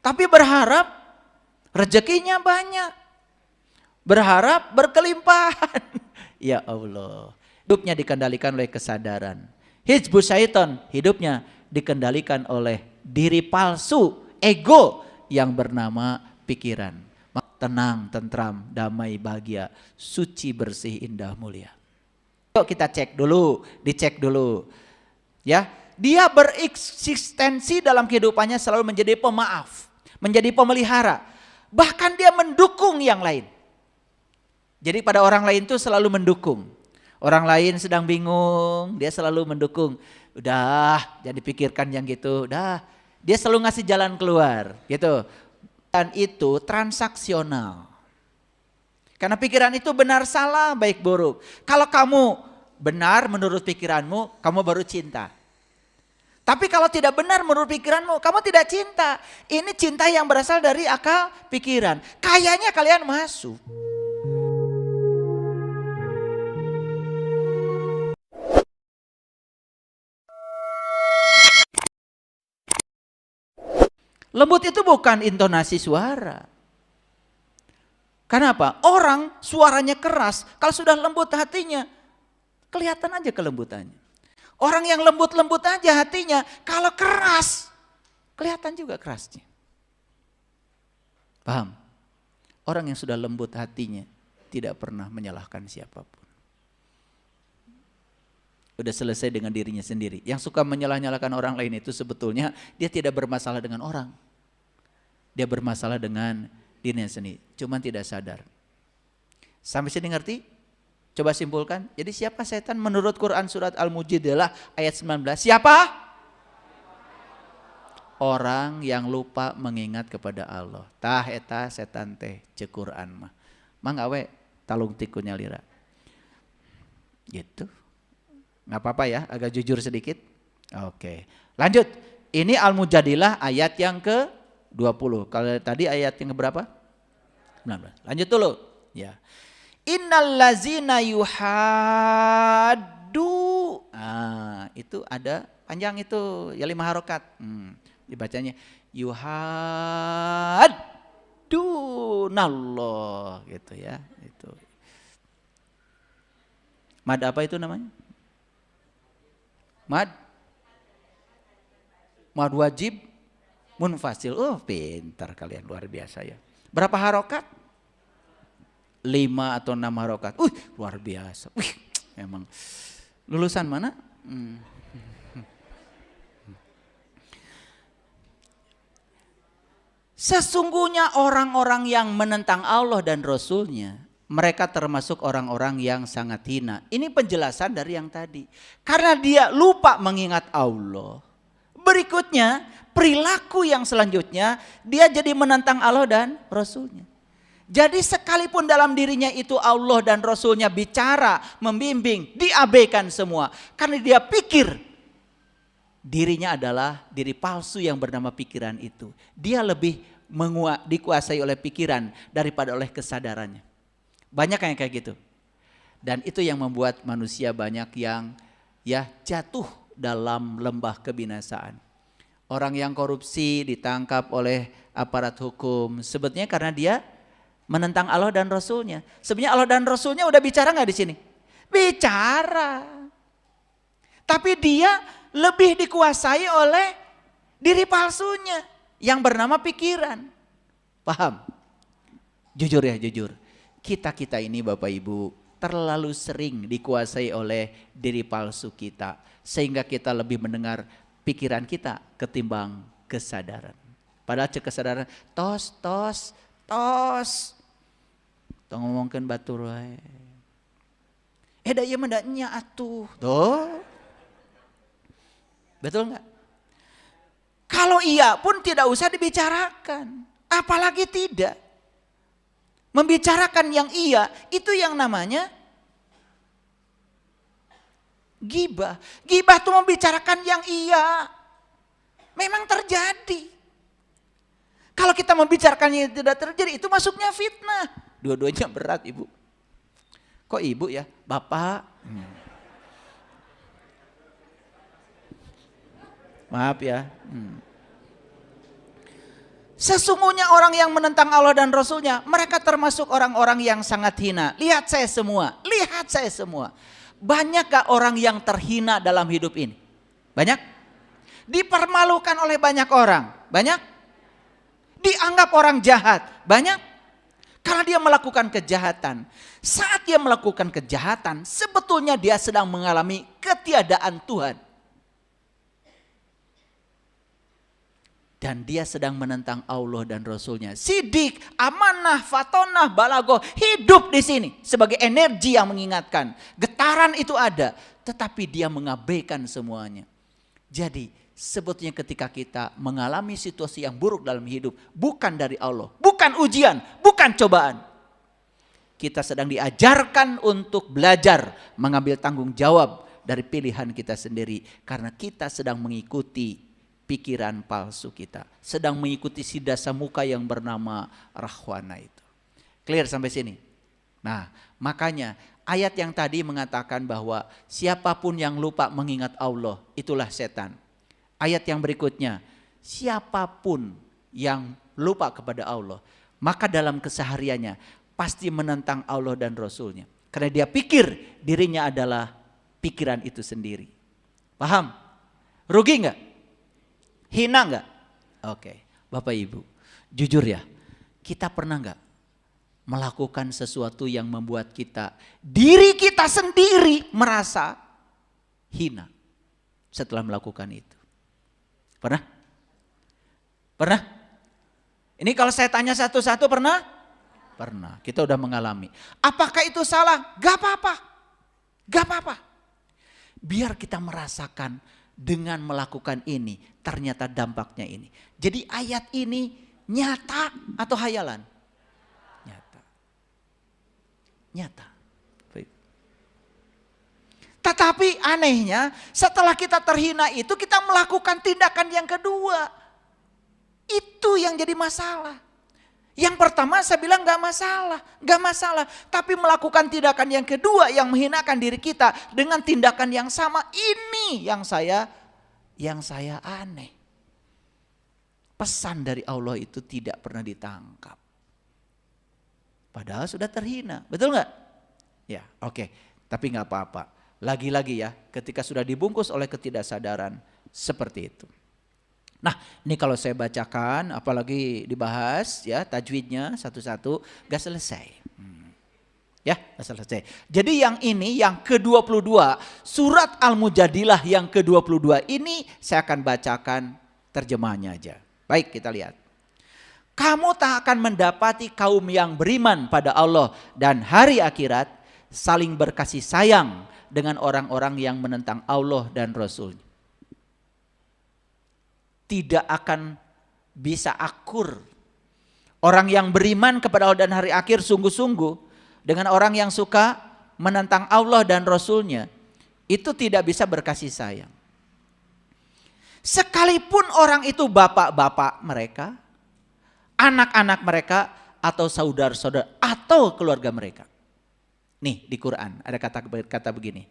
Tapi berharap rezekinya banyak. Berharap berkelimpahan. Ya Allah. Hidupnya dikendalikan oleh kesadaran. Hizbus syaitan, hidupnya dikendalikan oleh diri palsu, ego yang bernama pikiran. Tenang, tentram, damai, bahagia, suci, bersih, indah, mulia. Yuk kita cek dulu, dicek dulu. Ya, dia bereksistensi dalam kehidupannya selalu menjadi pemaaf, menjadi pemelihara. Bahkan dia mendukung yang lain. Jadi pada orang lain itu selalu mendukung. Orang lain sedang bingung, dia selalu mendukung. Udah, jangan dipikirkan yang gitu. Udah, dia selalu ngasih jalan keluar, gitu. Dan itu transaksional. Karena pikiran itu benar salah, baik buruk. Kalau kamu benar menurut pikiranmu, kamu baru cinta. Tapi kalau tidak benar menurut pikiranmu, kamu tidak cinta. Ini cinta yang berasal dari akal pikiran. Kayaknya kalian masuk. Lembut itu bukan intonasi suara. Kenapa? Orang suaranya keras, kalau sudah lembut hatinya, kelihatan aja kelembutannya. Orang yang lembut-lembut aja hatinya, kalau keras, kelihatan juga kerasnya. Paham? Orang yang sudah lembut hatinya, tidak pernah menyalahkan siapapun. Udah selesai dengan dirinya sendiri. Yang suka menyalah-nyalahkan orang lain itu sebetulnya dia tidak bermasalah dengan orang. Dia bermasalah dengan dirinya sendiri. Cuman tidak sadar. Sampai sini ngerti? Coba simpulkan. Jadi siapa setan menurut Quran surat Al-Mujadilah ayat 19? Siapa? Orang yang lupa mengingat kepada Allah. Tah eta setan teh cek Quran mah. Mang awe talung tikunya lira. Gitu. Nggak apa-apa ya, agak jujur sedikit. Oke, lanjut. Ini Al-Mujadilah ayat yang ke-20. Kalau tadi ayat yang keberapa? 19. Lanjut dulu. Ya. Innal ladzina yuhaddu. Itu ada panjang itu, ya 5 harokat. Dibacanya yuhaddunallah gitu ya. Itu. Mad apa itu namanya? Mad wajib munfasil. Oh pintar kalian, luar biasa ya. Berapa harokat? 5 atau 6 harokat. Luar biasa. Emang lulusan mana? Sesungguhnya orang-orang yang menentang Allah dan Rasulnya, mereka termasuk orang-orang yang sangat hina. Ini penjelasan dari yang tadi. Karena dia lupa mengingat Allah. Berikutnya, perilaku yang selanjutnya, dia jadi menentang Allah dan Rasulnya. Jadi sekalipun dalam dirinya itu Allah dan Rasulnya bicara, membimbing, diabaikan semua. Karena dia pikir dirinya adalah diri palsu yang bernama pikiran itu. Dia lebih dikuasai oleh pikiran daripada oleh kesadarannya. Banyak yang kayak gitu. Dan itu yang membuat manusia banyak yang ya jatuh dalam lembah kebinasaan. Orang yang korupsi ditangkap oleh aparat hukum. Sebetulnya karena dia menentang Allah dan Rasulnya. Sebenarnya Allah dan Rasulnya udah bicara nggak di sini? Bicara. Tapi dia lebih dikuasai oleh diri palsunya yang bernama pikiran. Paham? Jujur ya, jujur. Kita ini Bapak Ibu terlalu sering dikuasai oleh diri palsu kita. Sehingga kita lebih mendengar pikiran kita ketimbang kesadaran. Padahal kesadaran tos. Tong ngomongkeun batur wae. Da ieu mah da nya atuh. Tuh. Betul enggak? Kalau iya pun tidak usah dibicarakan. Apalagi tidak. Membicarakan yang iya, itu yang namanya ghibah. Ghibah itu membicarakan yang iya. Memang terjadi. Kalau kita membicarakan yang tidak terjadi, itu masuknya fitnah. Dua-duanya berat ibu. Kok ibu ya? Bapak. Maaf ya. Sesungguhnya orang yang menentang Allah dan Rasulnya, mereka termasuk orang-orang yang sangat hina. Lihat saya semua, lihat saya semua. Banyak gak orang yang terhina dalam hidup ini? Banyak? Dipermalukan oleh banyak orang? Banyak? Dianggap orang jahat? Banyak? Karena dia melakukan kejahatan. Saat dia melakukan kejahatan, sebetulnya dia sedang mengalami ketiadaan Tuhan. Dan dia sedang menentang Allah dan Rasulnya. Sidik, amanah, fatonah, balagoh. Hidup di sini sebagai energi yang mengingatkan. Getaran itu ada, tetapi dia mengabaikan semuanya. Jadi sebetulnya ketika kita mengalami situasi yang buruk dalam hidup, bukan dari Allah, bukan ujian, bukan cobaan. Kita sedang diajarkan untuk belajar mengambil tanggung jawab dari pilihan kita sendiri. Karena kita sedang mengikuti pikiran palsu kita. Sedang mengikuti si dasa muka yang bernama Rahwana itu. Clear sampai sini? Nah, makanya ayat yang tadi mengatakan bahwa siapapun yang lupa mengingat Allah, itulah setan. Ayat yang berikutnya, siapapun yang lupa kepada Allah, maka dalam kesehariannya pasti menentang Allah dan Rasulnya. Karena dia pikir dirinya adalah pikiran itu sendiri. Paham? Rugi enggak? Hina enggak? Oke, Bapak Ibu, jujur ya, kita pernah enggak melakukan sesuatu yang membuat diri kita sendiri merasa hina setelah melakukan itu? Pernah? Pernah? Ini kalau saya tanya satu-satu pernah? Pernah, kita udah mengalami. Apakah itu salah? Gak apa-apa. Gak apa-apa. Biar kita merasakan dengan melakukan ini, ternyata dampaknya ini. Jadi ayat ini nyata atau hayalan? Nyata. Nyata. Tetapi anehnya setelah kita terhina itu kita melakukan tindakan yang kedua. Itu yang jadi masalah. Yang pertama saya bilang gak masalah. Tapi melakukan tindakan yang kedua yang menghinakan diri kita dengan tindakan yang sama, ini yang saya aneh. Pesan dari Allah itu tidak pernah ditangkap. Padahal sudah terhina, betul gak? Ya, oke. Tapi gak apa-apa. Lagi-lagi ya, ketika sudah dibungkus oleh ketidaksadaran seperti itu. Nah, ini kalau saya bacakan, apalagi dibahas ya tajwidnya satu-satu, gak selesai. Ya, gak selesai. Jadi yang ini, yang ke-22, surat Al-Mujadilah yang ke-22 ini saya akan bacakan terjemahnya aja. Baik, kita lihat. Kamu tak akan mendapati kaum yang beriman pada Allah dan hari akhirat saling berkasih sayang dengan orang-orang yang menentang Allah dan Rasul-Nya. Tidak akan bisa akur. Orang yang beriman kepada Allah dan hari akhir sungguh-sungguh dengan orang yang suka menentang Allah dan Rasul-Nya, itu tidak bisa berkasih sayang. Sekalipun orang itu bapak-bapak mereka, anak-anak mereka, atau saudara-saudara, atau keluarga mereka. Nih di Quran ada kata begini.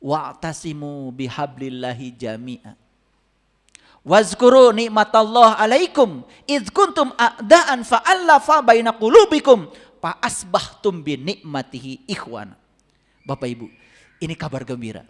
Wa'tasimu bihablillahi jami'a. Wazkuru nikmatallah alaikum idz kuntum a'daan fa'allafa baina qulubikum fa asbahtum bi nikmatihi ikhwana. Bapak Ibu, ini kabar gembira.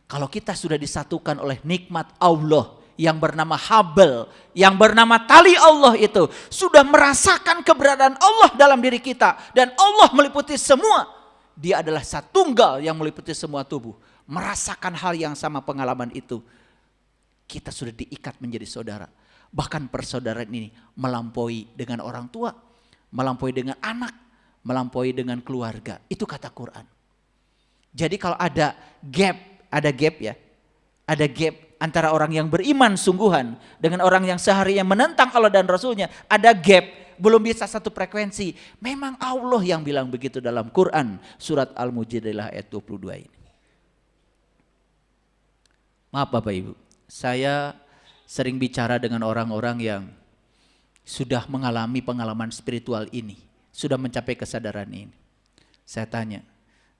Kalau kita sudah disatukan oleh nikmat Allah yang bernama Habl, yang bernama tali Allah itu, sudah merasakan keberadaan Allah dalam diri kita dan Allah meliputi semua. Dia adalah Satunggal yang meliputi semua tubuh. Merasakan hal yang sama pengalaman itu. Kita sudah diikat menjadi saudara. Bahkan persaudaraan ini melampaui dengan orang tua, melampaui dengan anak, melampaui dengan keluarga. Itu kata Quran. Jadi kalau ada gap ya. Ada gap antara orang yang beriman sungguhan dengan orang yang seharian menentang Allah dan Rasulnya. Ada gap, belum bisa satu frekuensi. Memang Allah yang bilang begitu dalam Quran. Surat Al-Mujadilah ayat 22 ini. Maaf Bapak Ibu. Saya sering bicara dengan orang-orang yang sudah mengalami pengalaman spiritual ini. Sudah mencapai kesadaran ini. Saya tanya,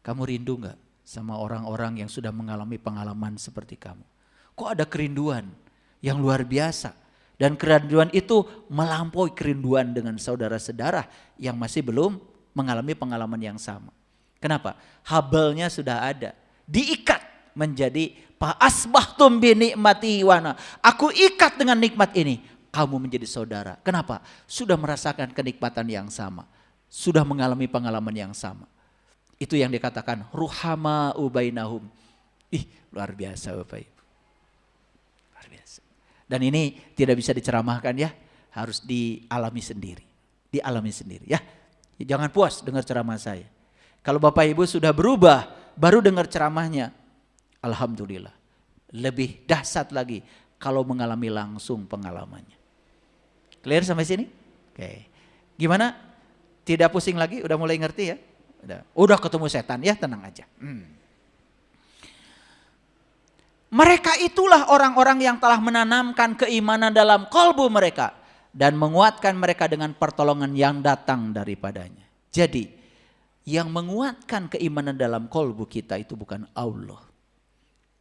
kamu rindu gak sama orang-orang yang sudah mengalami pengalaman seperti kamu? Kok ada kerinduan yang luar biasa Dan kerinduan itu melampaui kerinduan dengan saudara-saudara yang masih belum mengalami pengalaman yang sama. Kenapa? Habelnya sudah ada. Diikat menjadi fa asbahtum bi nikmati wana. Aku ikat dengan nikmat ini. Kamu menjadi saudara. Kenapa? Sudah merasakan kenikmatan yang sama. Sudah mengalami pengalaman yang sama. Itu yang dikatakan ruhama ubainahum. Luar biasa Bapak Ibu. Luar biasa. Dan ini tidak bisa diceramahkan ya. Harus dialami sendiri. Dialami sendiri ya. Jangan puas dengar ceramah saya. Kalau Bapak Ibu sudah berubah, baru dengar ceramahnya. Alhamdulillah. Lebih dahsyat lagi kalau mengalami langsung pengalamannya. Clear sampai sini? Oke. Gimana? Tidak pusing lagi? Udah mulai ngerti ya? Udah ketemu setan ya, tenang aja. Mereka itulah orang-orang yang telah menanamkan keimanan dalam kalbu mereka dan menguatkan mereka dengan pertolongan yang datang daripadanya. Jadi yang menguatkan keimanan dalam kalbu kita itu bukan Allah,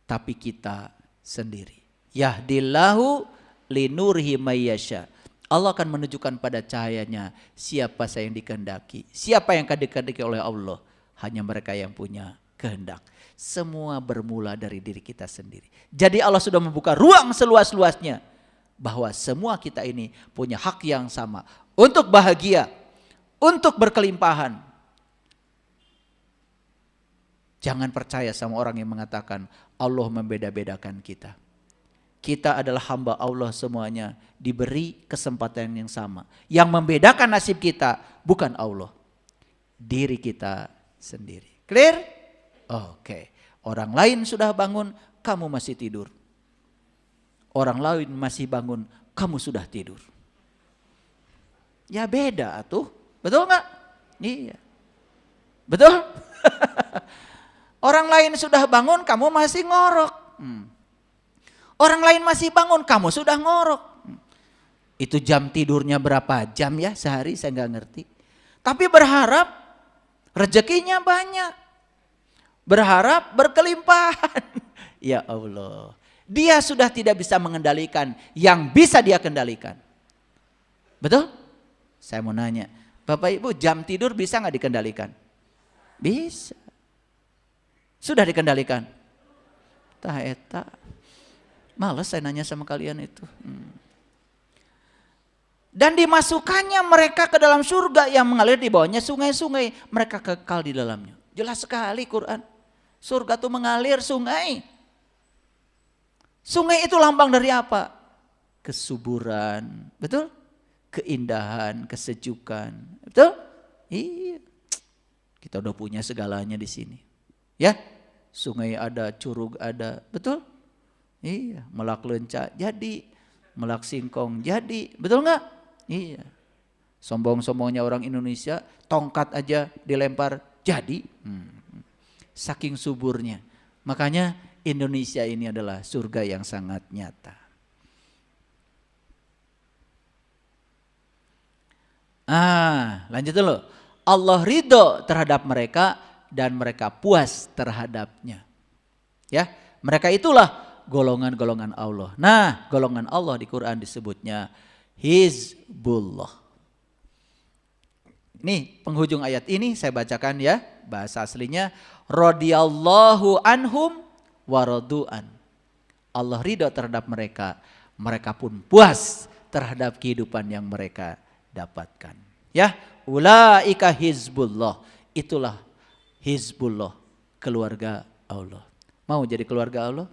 tapi kita sendiri. Yahdillahu linurhi mayyasha. Allah akan menunjukkan pada cahayanya siapa saya yang dikehendaki. Siapa yang akan dikehendaki oleh Allah? Hanya mereka yang punya kehendak. Semua bermula dari diri kita sendiri. Jadi Allah sudah membuka ruang seluas-luasnya. Bahwa semua kita ini punya hak yang sama. Untuk bahagia. Untuk berkelimpahan. Jangan percaya sama orang yang mengatakan Allah membeda-bedakan kita. Kita adalah hamba Allah semuanya, diberi kesempatan yang sama. Yang membedakan nasib kita bukan Allah, diri kita sendiri. Clear? Oke. Orang lain sudah bangun, kamu masih tidur. Orang lain masih bangun, kamu sudah tidur. Ya beda atuh, betul nggak? Iya, betul. Orang lain sudah bangun, kamu masih ngorok. Orang lain masih bangun, kamu sudah ngorok. Itu jam tidurnya berapa jam ya sehari, saya nggak ngerti. Tapi berharap rezekinya banyak. Berharap berkelimpahan. Ya Allah. Dia sudah tidak bisa mengendalikan yang bisa dia kendalikan. Betul? Saya mau nanya. Bapak Ibu, jam tidur bisa nggak dikendalikan? Bisa. Sudah dikendalikan? Tah eta. Males saya nanya sama kalian itu. Dan dimasukkannya mereka ke dalam surga yang mengalir di bawahnya sungai-sungai. Mereka kekal di dalamnya. Jelas sekali Quran. Surga itu mengalir sungai. Sungai itu lambang dari apa? Kesuburan. Betul? Keindahan, kesejukan. Betul? Iya. Kita udah punya segalanya di sini. Ya? Sungai ada, curug ada. Betul? Iya, melak lenca jadi, melak singkong jadi, betul nggak? Iya. Sombong-sombongnya orang Indonesia, tongkat aja dilempar jadi. Saking suburnya. Makanya Indonesia ini adalah surga yang sangat nyata. Lanjut dulu. Allah ridho terhadap mereka dan mereka puas terhadapnya. Ya, mereka itulah golongan-golongan Allah. Nah, golongan Allah di Quran disebutnya Hizbullah. Ini penghujung ayat ini saya bacakan ya, bahasa aslinya radhiyallahu anhum waradu'an. Allah ridho terhadap mereka, mereka pun puas terhadap kehidupan yang mereka dapatkan. Ya, ulaika hizbullah. Itulah Hizbullah, keluarga Allah. Mau jadi keluarga Allah?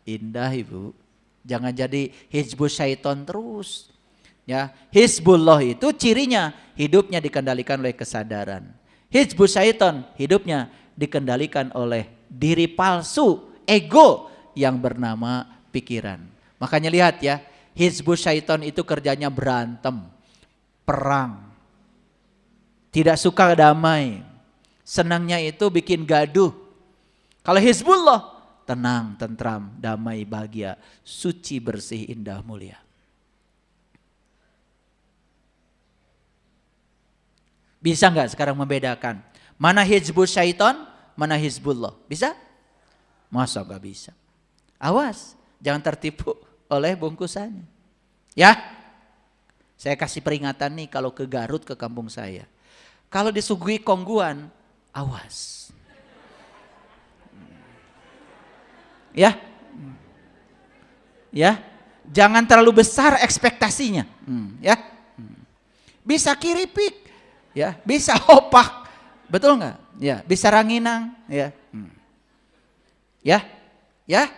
Indah Ibu. Jangan jadi hizbus syaiton terus. Ya, Hizbullah itu cirinya hidupnya dikendalikan oleh kesadaran. Hizbus syaiton hidupnya dikendalikan oleh diri palsu, ego yang bernama pikiran. Makanya lihat ya, hizbus syaiton itu kerjanya berantem, perang. Tidak suka damai. Senangnya itu bikin gaduh. Kalau Hizbullah tenang, tentram, damai, bahagia, suci, bersih, indah, mulia. Bisa nggak sekarang membedakan mana hizbus syaiton, mana Hizbullah? Bisa? Masa nggak bisa? Awas, jangan tertipu oleh bungkusannya. Ya, saya kasih peringatan nih kalau ke Garut, ke kampung saya. Kalau disuguhi kongguan, awas. Ya, ya, jangan terlalu besar ekspektasinya. Ya, bisa kiripik, ya, bisa opak, betul nggak? Ya, bisa ranginang, ya, ya, ya,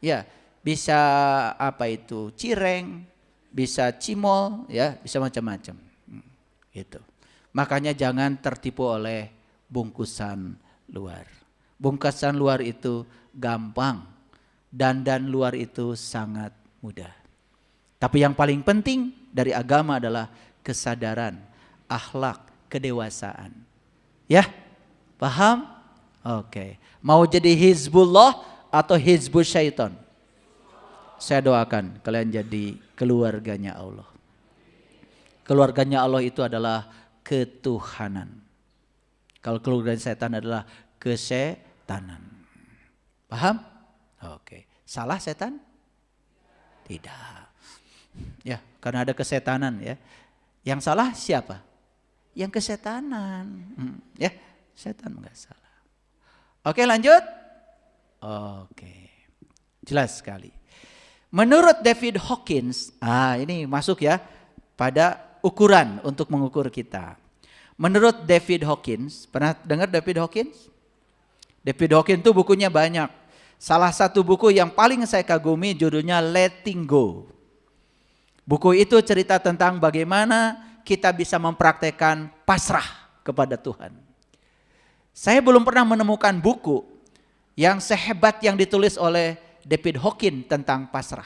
ya, bisa apa itu cireng. Bisa cimol, ya, bisa macam-macam. Gitu. Makanya jangan tertipu oleh bungkusan luar. Bungkusan luar itu gampang, dandan luar itu sangat mudah. Tapi yang paling penting dari agama adalah kesadaran, akhlak, kedewasaan. Ya, paham? Oke. Mau jadi Hizbullah atau Hizbus Syaiton? Saya doakan kalian jadi keluarganya Allah. Keluarganya Allah itu adalah ketuhanan. Kalau keluarga setan adalah kesetanan. Paham? Oke. Salah setan? Tidak. Ya, karena ada kesetanan ya. Yang salah siapa? Yang kesetanan. Ya, setan enggak salah. Oke, lanjut. Oke. Jelas sekali. Menurut David Hawkins, ini masuk ya pada ukuran untuk mengukur kita. Menurut David Hawkins, pernah dengar David Hawkins? David Hawkins itu bukunya banyak. Salah satu buku yang paling saya kagumi judulnya Letting Go. Buku itu cerita tentang bagaimana kita bisa mempraktekkan pasrah kepada Tuhan. Saya belum pernah menemukan buku yang sehebat yang ditulis oleh David Hawkins tentang pasrah.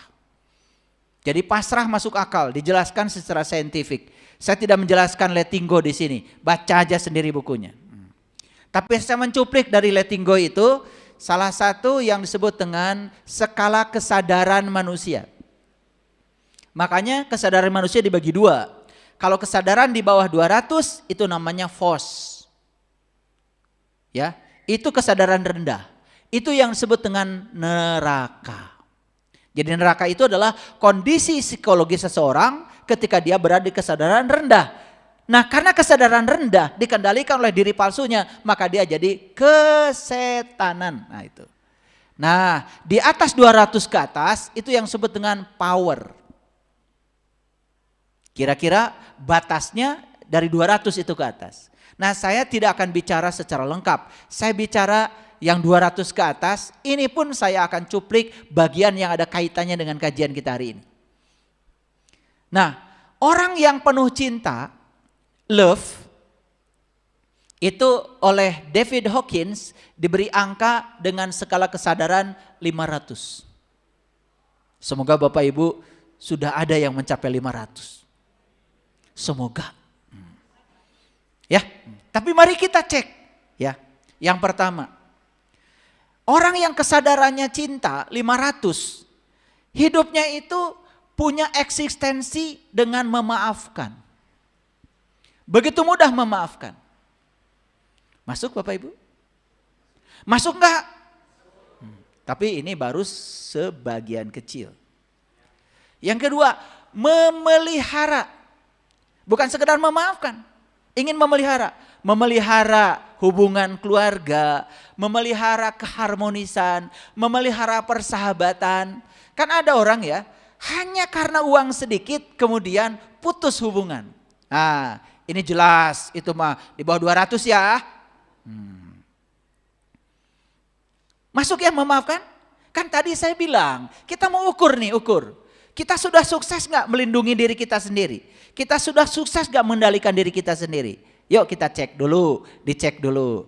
Jadi pasrah masuk akal, dijelaskan secara saintifik. Saya tidak menjelaskan letting go di sini, baca aja sendiri bukunya. Tapi saya mencuplik dari letting go itu salah satu yang disebut dengan skala kesadaran manusia. Makanya kesadaran manusia dibagi dua. Kalau kesadaran di bawah 200 itu namanya force. Ya, itu kesadaran rendah. Itu yang disebut dengan neraka. Jadi neraka itu adalah kondisi psikologi seseorang ketika dia berada di kesadaran rendah. Nah, karena kesadaran rendah dikendalikan oleh diri palsunya, maka dia jadi kesetanan. Nah, itu. Nah, di atas 200 ke atas itu yang disebut dengan power. Kira-kira batasnya dari 200 itu ke atas. Nah, saya tidak akan bicara secara lengkap. Saya bicara yang 200 ke atas, ini pun saya akan cuplik bagian yang ada kaitannya dengan kajian kita hari ini. Nah, orang yang penuh cinta, love, itu oleh David Hawkins diberi angka dengan skala kesadaran 500. Semoga Bapak Ibu sudah ada yang mencapai 500. Semoga. Ya, tapi mari kita cek. Ya, yang pertama. Orang yang kesadarannya cinta 500, hidupnya itu punya eksistensi dengan memaafkan. Begitu mudah memaafkan. Masuk Bapak Ibu? Masuk enggak? Tapi ini baru sebagian kecil. Yang kedua, memelihara. Bukan sekedar memaafkan, ingin memelihara. Memelihara hubungan keluarga, memelihara keharmonisan, memelihara persahabatan. Kan ada orang ya, hanya karena uang sedikit kemudian putus hubungan. Nah, ini jelas itu mah di bawah 200 ya. Masuk ya memaafkan? Kan tadi saya bilang, kita mau ukur nih, ukur. Kita sudah sukses gak melindungi diri kita sendiri? Kita sudah sukses gak mengendalikan diri kita sendiri? Yuk kita cek dulu, dicek dulu.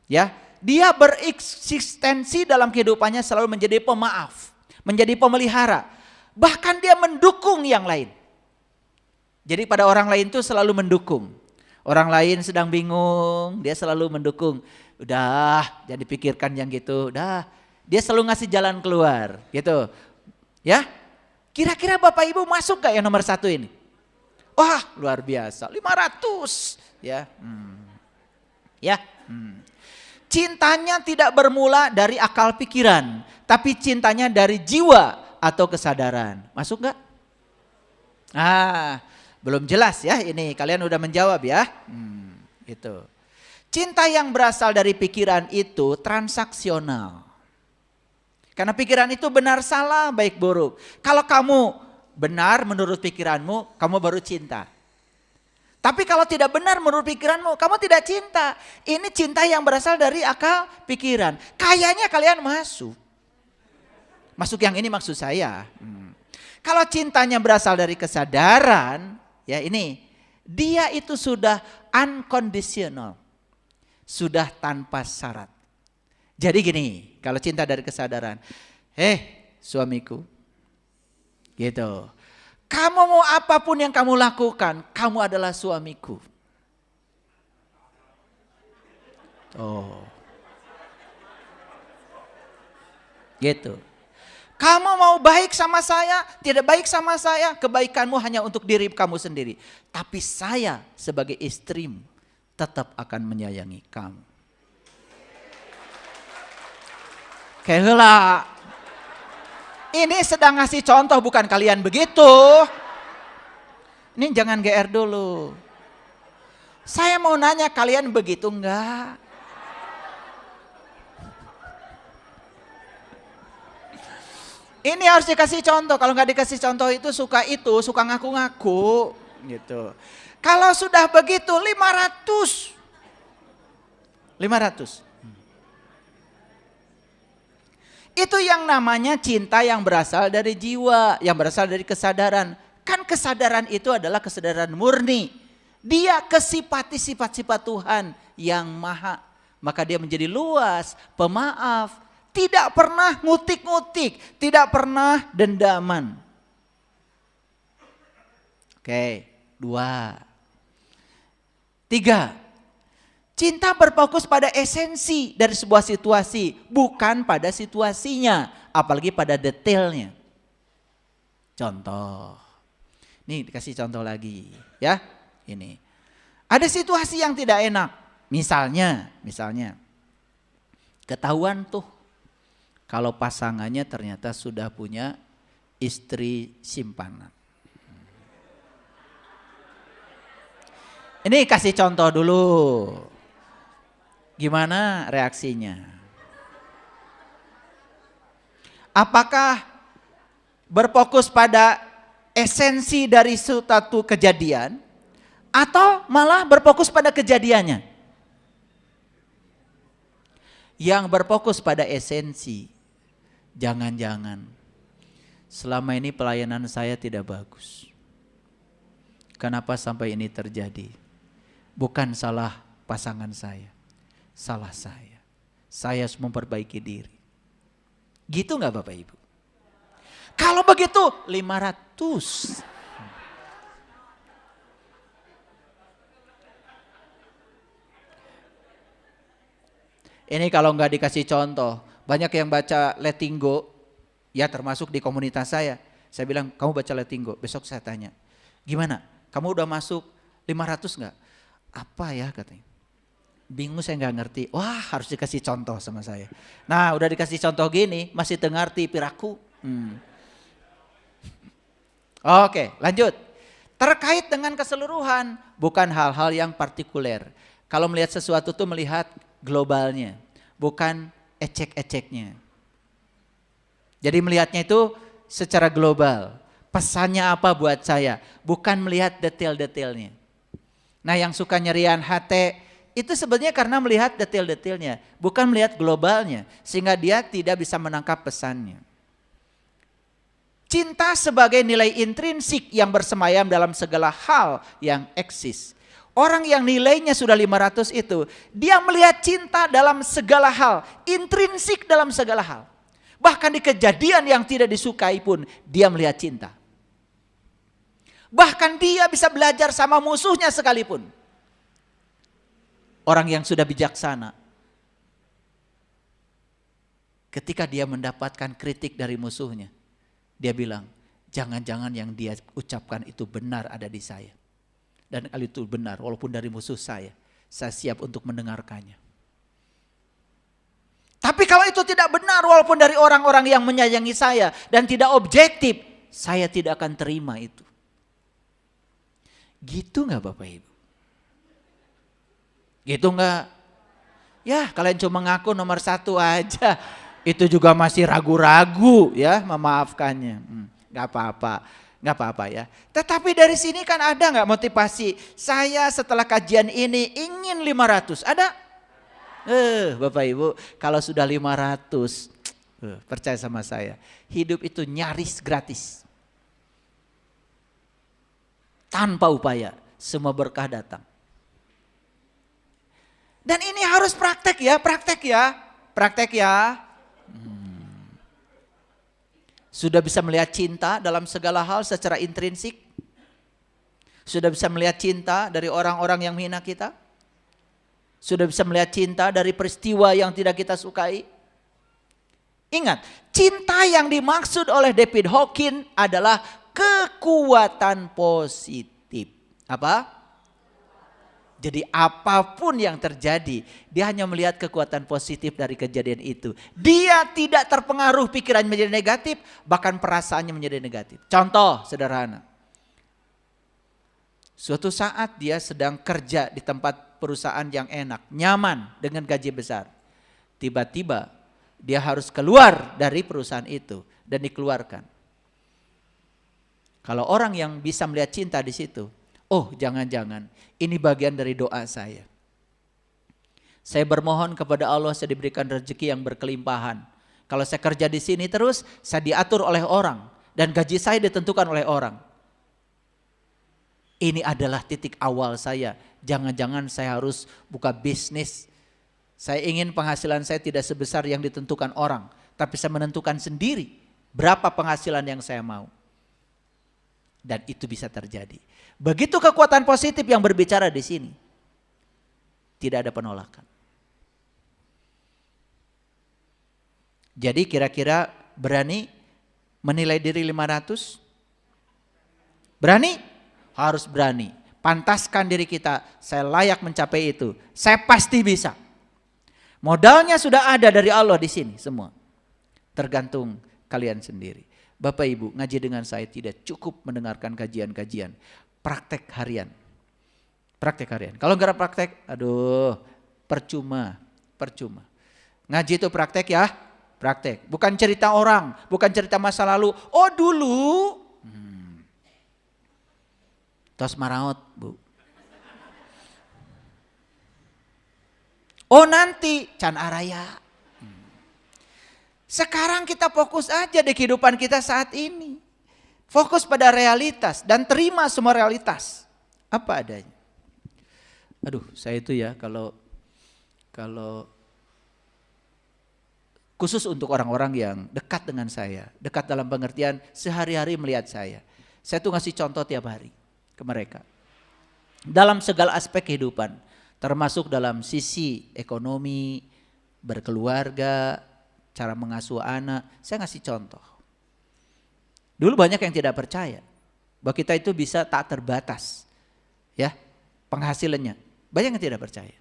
Ya, dia bereksistensi dalam kehidupannya selalu menjadi pemaaf, menjadi pemelihara. Bahkan dia mendukung yang lain. Jadi pada orang lain itu selalu mendukung. Orang lain sedang bingung, dia selalu mendukung. Udah, jangan dipikirkan yang gitu. Udah, dia selalu ngasih jalan keluar, gitu. Ya, kira-kira Bapak Ibu masuk gak yang nomor 1 ini? Wah, luar biasa, 500. Ya, Cintanya tidak bermula dari akal pikiran, tapi cintanya dari jiwa atau kesadaran. Masuk nggak? Belum jelas ya ini. Kalian udah menjawab ya. Itu. Cinta yang berasal dari pikiran itu transaksional. Karena pikiran itu benar salah, baik buruk. Kalau kamu benar menurut pikiranmu, kamu baru cinta. Tapi kalau tidak benar menurut pikiranmu, kamu tidak cinta. Ini cinta yang berasal dari akal pikiran. Kayaknya kalian masuk. Masuk yang ini maksud saya. Kalau cintanya berasal dari kesadaran, ya ini. Dia itu sudah unconditional. Sudah tanpa syarat. Jadi gini, kalau cinta dari kesadaran. Suamiku. Gitu. Kamu mau apapun yang kamu lakukan, kamu adalah suamiku. Gitu. Kamu mau baik sama saya, tidak baik sama saya, kebaikanmu hanya untuk diri kamu sendiri. Tapi saya sebagai istrimu tetap akan menyayangi kamu. Kayak ini sedang ngasih contoh, bukan kalian begitu. Ini jangan GR dulu. Saya mau nanya, kalian begitu enggak? Ini harus dikasih contoh. Kalau nggak dikasih contoh itu, suka ngaku-ngaku gitu. Kalau sudah begitu 500. Itu yang namanya cinta yang berasal dari jiwa, yang berasal dari kesadaran. Kan kesadaran itu adalah kesadaran murni. Dia kesipati sifat-sifat Tuhan yang maha. Maka dia menjadi luas, pemaaf, tidak pernah ngutik-ngutik, tidak pernah dendaman. Oke, 2. 3. Cinta berfokus pada esensi dari sebuah situasi, bukan pada situasinya, apalagi pada detailnya. Contoh. Nih dikasih contoh lagi, ya. Ini. Ada situasi yang tidak enak. Misalnya ketahuan tuh kalau pasangannya ternyata sudah punya istri simpanan. Ini kasih contoh dulu. Gimana reaksinya? Apakah berfokus pada esensi dari suatu kejadian atau malah berfokus pada kejadiannya? Yang berfokus pada esensi. Jangan-jangan selama ini pelayanan saya tidak bagus. Kenapa sampai ini terjadi? Bukan salah pasangan saya. Salah saya. Saya harus memperbaiki diri. Gitu gak Bapak Ibu? Kalau begitu 500. Ini kalau gak dikasih contoh. Banyak yang baca Letting Go. Ya termasuk di komunitas saya. Saya bilang kamu baca Letting Go. Besok saya tanya. Gimana? Kamu udah masuk 500 gak? Apa ya katanya. Bingung, saya nggak ngerti. Wah harus dikasih contoh sama saya. Nah udah dikasih contoh gini masih ngerti piraku. Oke lanjut. Terkait dengan keseluruhan, bukan hal-hal yang partikuler. Kalau melihat sesuatu tuh melihat globalnya, bukan ecek-eceknya. Jadi melihatnya itu secara global. Pesannya apa buat saya, bukan melihat detail-detailnya. Nah yang suka nyerian hati itu sebenarnya karena melihat detail-detailnya, bukan melihat globalnya, sehingga dia tidak bisa menangkap pesannya. Cinta sebagai nilai intrinsik yang bersemayam dalam segala hal yang eksis. Orang yang nilainya sudah 500 itu, dia melihat cinta dalam segala hal, intrinsik dalam segala hal. Bahkan di kejadian yang tidak disukai pun dia melihat cinta. Bahkan dia bisa belajar sama musuhnya sekalipun. Orang yang sudah bijaksana, ketika dia mendapatkan kritik dari musuhnya, dia bilang, jangan-jangan yang dia ucapkan itu benar ada di saya. Dan kalau itu benar, walaupun dari musuh saya siap untuk mendengarkannya. Tapi kalau itu tidak benar, walaupun dari orang-orang yang menyayangi saya dan tidak objektif, saya tidak akan terima itu. Gitu nggak Bapak Ibu? Gitu nggak? Ya kalian cuma ngaku nomor 1 aja. Itu juga masih ragu-ragu ya memaafkannya. Nggak apa-apa. Nggak apa-apa ya. Tetapi dari sini kan ada nggak motivasi? Saya setelah kajian ini ingin 500. Ada? Bapak Ibu, kalau sudah 500, percaya sama saya, hidup itu nyaris gratis. Tanpa upaya, semua berkah datang. Dan ini harus praktek ya, praktek ya, praktek ya. Sudah bisa melihat cinta dalam segala hal secara intrinsik? Sudah bisa melihat cinta dari orang-orang yang menghina kita? Sudah bisa melihat cinta dari peristiwa yang tidak kita sukai? Ingat, cinta yang dimaksud oleh David Hawkins adalah kekuatan positif. Apa? Jadi apapun yang terjadi, dia hanya melihat kekuatan positif dari kejadian itu. Dia tidak terpengaruh pikiran menjadi negatif, bahkan perasaannya menjadi negatif. Contoh sederhana. Suatu saat dia sedang kerja di tempat perusahaan yang enak, nyaman dengan gaji besar. Tiba-tiba dia harus keluar dari perusahaan itu dan dikeluarkan. Kalau orang yang bisa melihat cinta di situ, oh jangan-jangan ini bagian dari doa saya. Saya bermohon kepada Allah saya diberikan rezeki yang berkelimpahan. Kalau saya kerja di sini terus, saya diatur oleh orang dan gaji saya ditentukan oleh orang. Ini adalah titik awal saya. Jangan-jangan saya harus buka bisnis. Saya ingin penghasilan saya tidak sebesar yang ditentukan orang, tapi saya menentukan sendiri berapa penghasilan yang saya mau. Dan itu bisa terjadi. Begitu kekuatan positif yang berbicara di sini. Tidak ada penolakan. Jadi kira-kira berani menilai diri 500? Berani? Harus berani. Pantaskan diri kita, saya layak mencapai itu. Saya pasti bisa. Modalnya sudah ada dari Allah di sini semua. Tergantung kalian sendiri. Bapak Ibu, ngaji dengan saya tidak cukup mendengarkan kajian-kajian. Praktek harian. Praktek harian. Kalau nggak ada praktek, aduh, percuma. Ngaji itu praktek ya, praktek. Bukan cerita orang, bukan cerita masa lalu. Oh dulu, tos maraot bu. Oh nanti, can araya. Sekarang kita fokus aja di kehidupan kita saat ini. Fokus pada realitas dan terima semua realitas. Apa adanya. Aduh, saya itu ya kalau khusus untuk orang-orang yang dekat dengan saya, dekat dalam pengertian sehari-hari melihat saya tuh ngasih contoh tiap hari ke mereka. Dalam segala aspek kehidupan, termasuk dalam sisi ekonomi, berkeluarga, cara mengasuh anak, saya ngasih contoh. Dulu banyak yang tidak percaya bahwa kita itu bisa tak terbatas, ya penghasilannya. Banyak yang tidak percaya.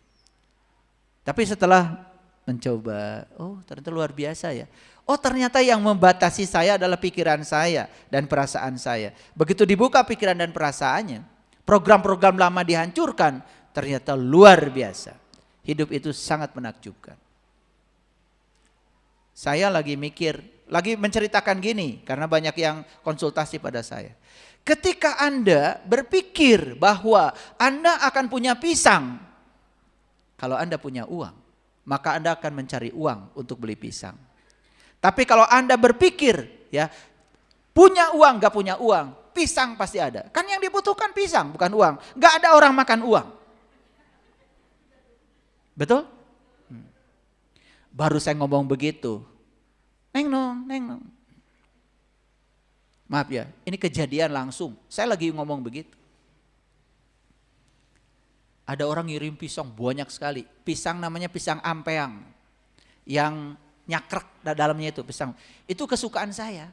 Tapi setelah mencoba, oh ternyata luar biasa ya. Oh ternyata yang membatasi saya adalah pikiran saya dan perasaan saya. Begitu dibuka pikiran dan perasaannya, program-program lama dihancurkan, ternyata luar biasa. Hidup itu sangat menakjubkan. Saya lagi mikir, lagi menceritakan gini karena banyak yang konsultasi pada saya. Ketika Anda berpikir bahwa Anda akan punya pisang, kalau Anda punya uang, maka Anda akan mencari uang untuk beli pisang. Tapi kalau Anda berpikir ya punya uang gak punya uang, pisang pasti ada. Kan yang dibutuhkan pisang bukan uang. Gak ada orang makan uang. Betul? Baru saya ngomong begitu. Neng nong. Maaf ya, ini kejadian langsung. Saya lagi ngomong begitu. Ada orang ngirim pisang banyak sekali. Pisang namanya pisang ampeang. Yang nyakrek dalamnya itu pisang. Itu kesukaan saya.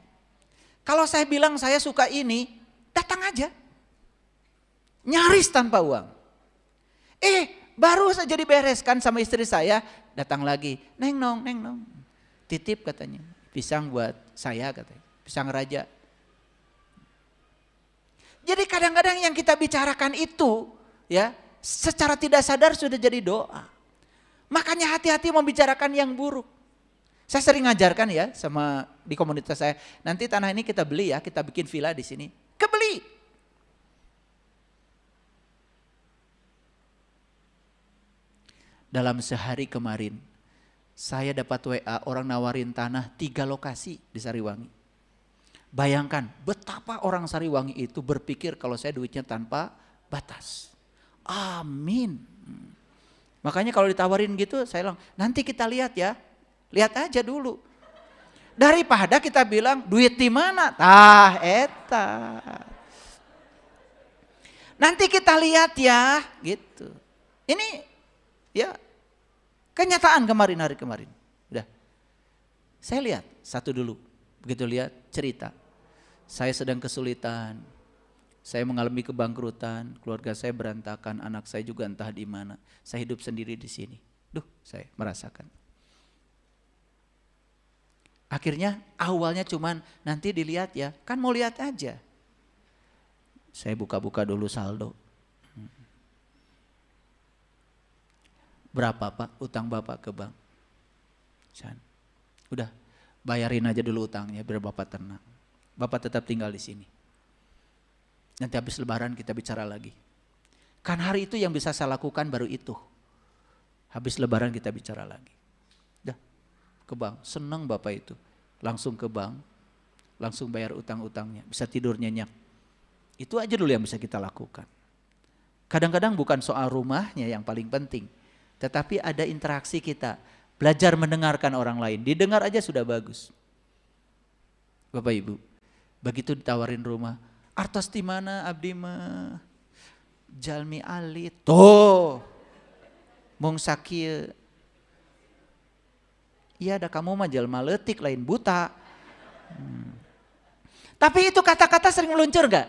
Kalau saya bilang saya suka ini, datang aja. Nyaris tanpa uang. Baru saja dibereskan sama istri saya, datang lagi. Neng nong. Titip katanya. Pisang buat saya katanya. Pisang raja. Jadi kadang-kadang yang kita bicarakan itu ya secara tidak sadar sudah jadi doa. Makanya hati-hati membicarakan yang buruk. Saya sering ngajarkan ya sama di komunitas saya. Nanti tanah ini kita beli ya, kita bikin villa di sini. Kebeli. Dalam sehari kemarin, saya dapat WA orang nawarin tanah 3 lokasi di Sariwangi. Bayangkan betapa orang Sariwangi itu berpikir kalau saya duitnya tanpa batas. Amin. Makanya kalau ditawarin gitu saya bilang, nanti kita lihat ya. Lihat aja dulu. Daripada kita bilang duit di mana? Tah eta. Nanti kita lihat ya, gitu. Ini ya kenyataan kemarin hari kemarin. Udah. Saya lihat satu dulu. Begitu lihat cerita. Saya sedang kesulitan. Saya mengalami kebangkrutan, keluarga saya berantakan, anak saya juga entah di mana. Saya hidup sendiri di sini. Duh, saya merasakan. Akhirnya awalnya cuman nanti dilihat ya, kan mau lihat aja. Saya buka-buka dulu saldo. Berapa Pak utang Bapak ke bank? Udah, bayarin aja dulu utangnya biar Bapak tenang. Bapak tetap tinggal di sini. Nanti habis lebaran kita bicara lagi. Kan hari itu yang bisa saya lakukan baru itu. Habis lebaran kita bicara lagi. Ke bank, senang Bapak itu. Langsung ke bank, langsung bayar utang-utangnya, bisa tidur nyenyak. Itu aja dulu yang bisa kita lakukan. Kadang-kadang bukan soal rumahnya yang paling penting, tetapi ada interaksi kita. Belajar mendengarkan orang lain, didengar aja sudah bagus. Bapak Ibu, begitu ditawarin rumah, artos di mana abdi mah? Jalmi alit. Tuh, mong sakieu. Iya ada kamu mah jelma leutik lain buta. Tapi itu kata-kata sering meluncur gak?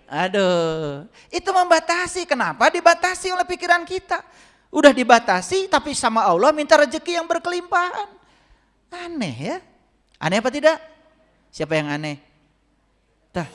Aduh, itu membatasi. Kenapa dibatasi oleh pikiran kita? Udah dibatasi tapi sama Allah minta rezeki yang berkelimpahan. Aneh ya? Aneh apa tidak? Siapa yang aneh? Tah.